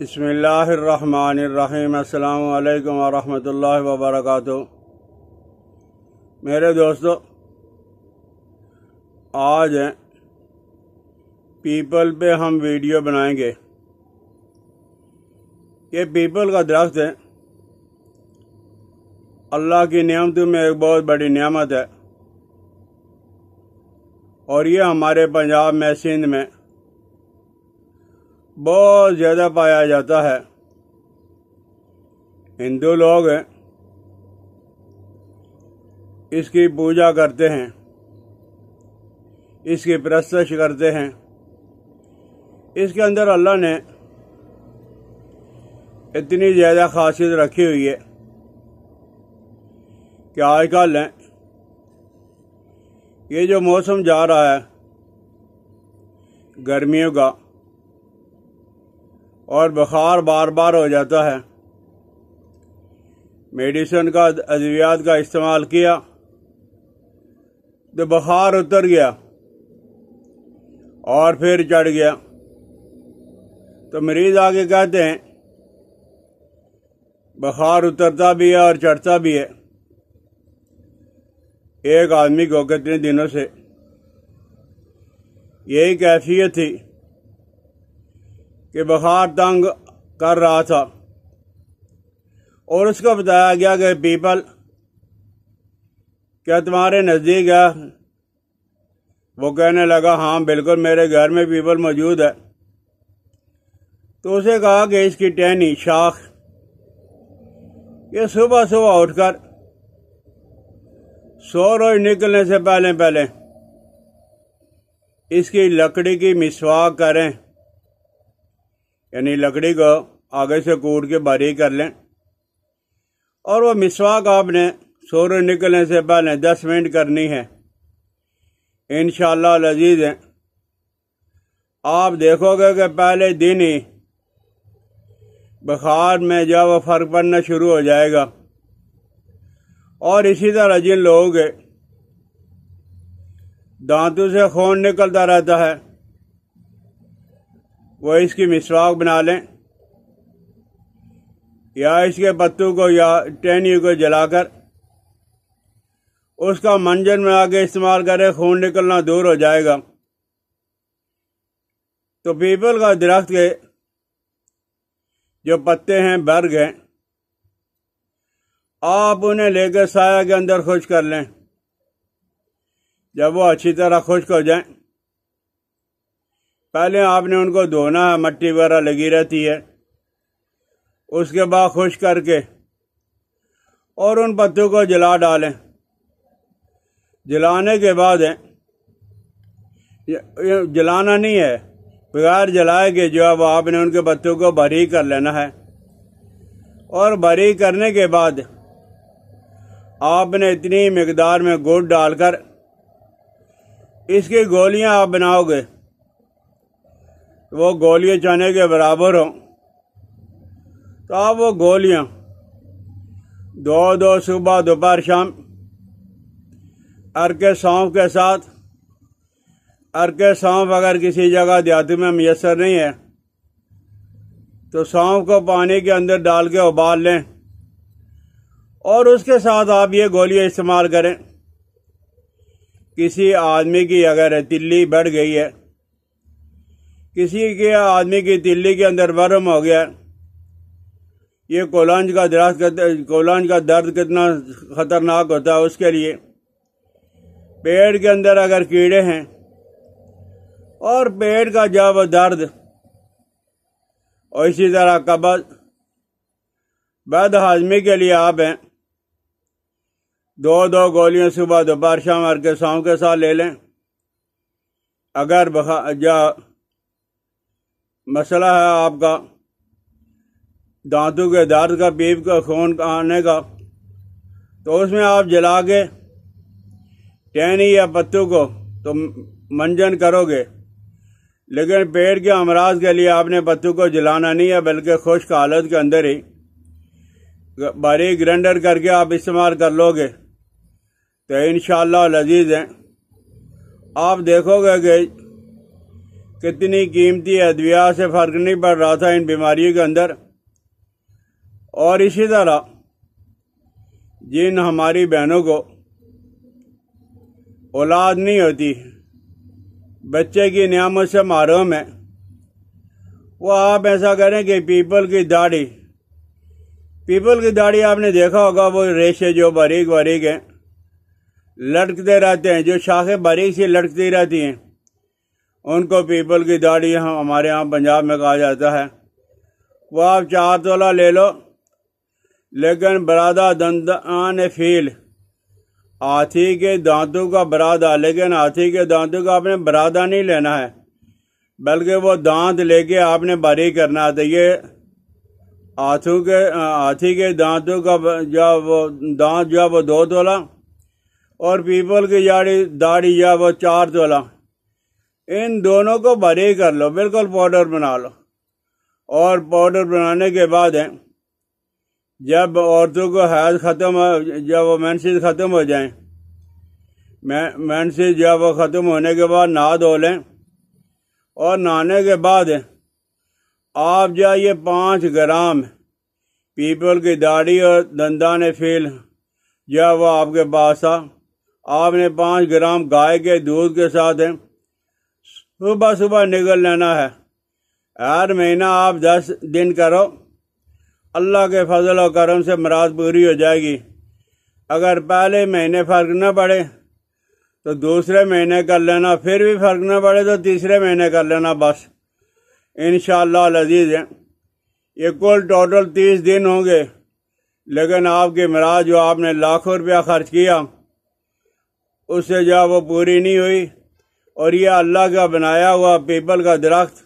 بسم اللہ الرحمن الرحیم۔ السلام علیکم ورحمۃ اللہ وبرکاتہ۔ میرے دوستو، آج پیپل پہ ہم ویڈیو بنائیں گے۔ یہ پیپل کا درخت ہے، اللہ کی نعمتوں میں ایک بہت بڑی نعمت ہے، اور یہ ہمارے پنجاب میں، سندھ میں بہت زیادہ پایا جاتا ہے۔ ہندو لوگ اس کی پوجا کرتے ہیں، اس کی پرستش کرتے ہیں۔ اس کے اندر اللہ نے اتنی زیادہ خاصیت رکھی ہوئی ہے کہ آج کل یہ جو موسم جا رہا ہے گرمیوں کا، اور بخار بار بار ہو جاتا ہے، میڈیسن کا، ادویات کا استعمال کیا تو بخار اتر گیا اور پھر چڑھ گیا، تو مریض آگے کہتے ہیں بخار اترتا بھی ہے اور چڑھتا بھی ہے۔ ایک آدمی کو کتنے دنوں سے یہی کیفیت تھی کہ بخار تنگ کر رہا تھا، اور اس کو بتایا گیا کہ پیپل کیا تمہارے نزدیک ہے؟ وہ کہنے لگا ہاں بالکل، میرے گھر میں پیپل موجود ہے۔ تو اسے کہا کہ اس کی ٹہنی، شاخ، یہ صبح صبح اٹھ کر سورج نکلنے سے پہلے اس کی لکڑی کی مسواک کریں، یعنی لکڑی کو آگے سے کوٹ کے باریک کر لیں، اور وہ مسواک آپ نے سورج نکلنے سے پہلے 10 منٹ کرنی ہے۔ انشاءاللہ العزیز آپ دیکھو گے کہ پہلے دن ہی بخار میں جب وہ فرق پڑنا شروع ہو جائے گا۔ اور اسی طرح جن لوگوں کے دانتوں سے خون نکلتا رہتا ہے، وہ اس کی مسواک بنا لیں، یا اس کے پتوں کو یا ٹہنی کو جلا کر اس کا منجن میں آگے استعمال کرے، خون نکلنا دور ہو جائے گا۔ تو پیپل کا درخت کے جو پتے ہیں، برگ ہیں، آپ انہیں لے کے سایہ کے اندر خشک کر لیں۔ جب وہ اچھی طرح خشک ہو جائیں، پہلے آپ نے ان کو دھونا ہے، مٹی وغیرہ لگی رہتی ہے، اس کے بعد خشک کر کے اور ان پتوں کو جلا ڈالیں۔ جلانے کے بعد جلانا نہیں ہے، بغیر جلائے کے جو اب آپ نے ان کے پتوں کو باریک کر لینا ہے، اور باریک کرنے کے بعد آپ نے اتنی مقدار میں گڑ ڈال کر اس کی گولیاں آپ بناؤ گے، وہ گولیاں چنے کے برابر ہوں، تو آپ وہ گولیاں دو صبح، دوپہر، شام، ارک سونف کے ساتھ، ارک سونف اگر کسی جگہ دیہاتوں میں میسر نہیں ہے تو سونف کو پانی کے اندر ڈال کے ابال لیں، اور اس کے ساتھ آپ یہ گولیاں استعمال کریں۔ کسی آدمی کی اگر تلی بڑھ گئی ہے، کسی کے آدمی کی تلی کے اندر ورم ہو گیا، یہ کولانج کا درخت، کولانج کا درد کتنا خطرناک ہوتا ہے اس کے لیے۔ پیٹ کے اندر اگر کیڑے ہیں اور پیٹ کا جب درد، اور اسی طرح قبض، بد ہضمی کے لیے آپ دو گولیاں صبح، دوپہر، شام، ارک سونف کے ساتھ لے لیں۔ اگر مسئلہ ہے آپ کا دانتوں کے درد کا، پیپ کا، خون آنے کا، تو اس میں آپ جلا کے ٹہنی یا پتوں کو تو منجن کرو گے، لیکن پیٹ کے امراض کے لیے آپ نے پتوں کو جلانا نہیں ہے، بلکہ خشک حالت کے اندر ہی باریک گرائنڈر کر کے آپ استعمال کر لو گے، تو انشاءاللہ العزیز آپ دیکھو گے کتنی قیمتی ادویات سے فرق نہیں پڑ رہا تھا ان بیماریوں کے اندر۔ اور اسی طرح جن ہماری بہنوں کو اولاد نہیں ہوتی، بچے کی نعمت سے محروم ہے، وہ آپ ایسا کریں کہ پیپل کی داڑھی آپ نے دیکھا ہوگا، وہ ریشے جو باریک باریک ہیں لٹکتے رہتے ہیں، جو شاخیں باریک سی لٹکتی رہتی ہیں، ان کو پیپل کی داڑھی ہمارے ہاں پنجاب میں کہا جاتا ہے۔ وہ آپ 4 تولہ لے لو، لیکن برادہ دندان فیل، ہاتھی کے دانتوں کا برادہ، لیکن ہاتھی کے دانتوں کا آپ نے برادہ نہیں لینا ہے، بلکہ وہ دانت لے کے آپ نے باریک کرنا ہے۔ تو یہ ہاتھی کے دانتوں کا دانت جو ہے وہ 2 تولہ، اور پیپل کی داڑھی جو ہے وہ 4 تولہ، ان دونوں کو باریک کر لو، بالکل پاؤڈر بنا لو۔ اور پاؤڈر بنانے کے بعد جب عورتوں کو حیض ختم، جب وہ مینسز ختم ہو جائیں، مینسز جب وہ ختم ہونے کے بعد نہا دھو لیں، اور نہانے کے بعد آپ جو یہ 5 گرام پیپل کی داڑھی اور دندان فیل جو وہ آپ کے پاس تھا، آپ نے 5 گرام گائے کے دودھ کے ساتھ صبح نگل لینا ہے۔ ہر مہینہ آپ 10 دن کرو، اللہ کے فضل و کرم سے مراد پوری ہو جائے گی۔ اگر پہلے مہینے فرق نہ پڑے تو دوسرے مہینے کر لینا، پھر بھی فرق نہ پڑے تو تیسرے مہینے کر لینا، بس انشاءاللہ العزیز ہے۔ یہ کل ٹوٹل 30 دن ہوں گے، لیکن آپ کی مراد جو آپ نے لاکھوں روپیہ خرچ کیا اس سے جو وہ پوری نہیں ہوئی، اور یہ اللہ کا بنایا ہوا پیپل کا درخت،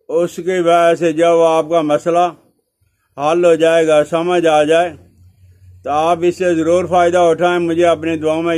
اس کی وجہ سے جو آپ کا مسئلہ حل ہو جائے گا، سمجھ آ جائے تو آپ اس سے ضرور فائدہ اٹھائیں۔ مجھے اپنی دعاؤں میں